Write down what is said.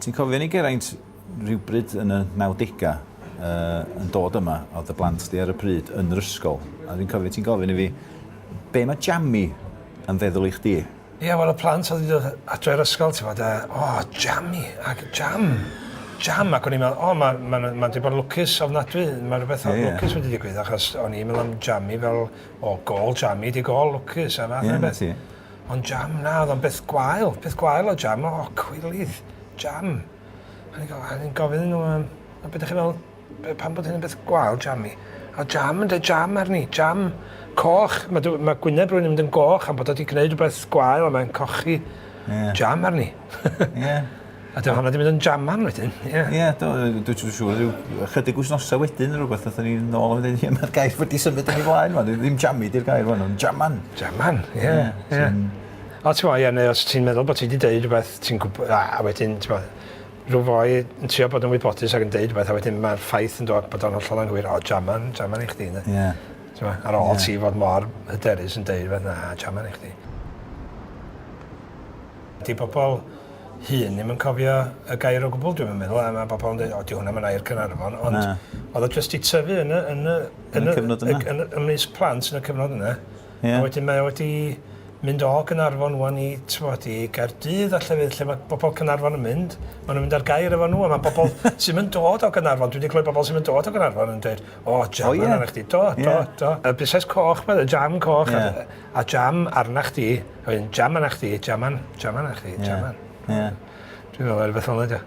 ti'n cofio ni Geraint rhywbryd yn y 90au yn dod yma, oedd y blant di ar y pryd yn yr ysgol. A dwi'n cofio ti'n gofyn i fi, be mae jammi yn feddwl i chdi? Ie, wel, y plant oedd wedi dod adre'r ysgol, ti'n fawr, jammi, ac jam, ac o'n i'n meddwl, mae'n wedi bod yn lwcus ofnadwy, mae rhywbeth lwcus wedi digwydd, achos o'n i'n meddwl am jammi fel, gol jammi, di gol lwcus, a fath rhywbeth. Ond jam, na, oedd o'n beth gwael o jam, cwylydd, jam. A ni'n gofyn nhw, a beth ydych chi'n meddwl, pan bod hyn yn beth gwael, jammi? A jam yn dweud jam arni, jam coch. Mae gwyneb rwy'n mynd yn goch am bod wedi gwneud rhywbeth gwael a mae'n cochi jam arni. A dwi'n hwnna wedi mynd yn jaman wedyn. Ie, dwi'n siŵr, chydig wsnosa wedyn rhywbeth, oedd ni'n nôl am dweud, mae'r gair wedi symud yn ei flaen, ddim jammi di'r gair fan nhw'n jaman. Jaman, ie. O, ti'n fawr, neu os ti'n meddwl bod ti wedi dweud rhywbeth, ti'n gwybod, a wedyn, ti'n fawr, rhyw foi yn trio bod yn wybodus ac yn deud rhywbeth, a wedyn mae'r ffaith yn dod bod o'n hollol anghywir, jaman i chdi. Ar ôl ti fod mor hyderus yn deud rhywbeth, na, jaman i chdi. Di bobl hun ddim yn cofio y gair o gwbl, dwi'n meddwl, a mae bobl yn dweud, di hwnna mae'n air Caernarfon, ond oedd o jyst i tyfu yn ymysg plant yn y cyfnod yna. A wedyn mae wedi mynd o Caernarfon wan i Gaerdydd a llefydd lle mae bobl Caernarfon yn mynd. Maen nhw'n mynd ar gair efo nhw, a mae bobl sy'n mynd dod o Caernarfon. Dwi wedi clywed bobl sy'n mynd dod o Caernarfon yn dweud, jaman arna chdi, do. Y busnes coch, y jam coch, a jam arna chdi, jam arna chdi, jaman arna chdi, jaman. Dwi'n meddwl, rhywbeth fel yna.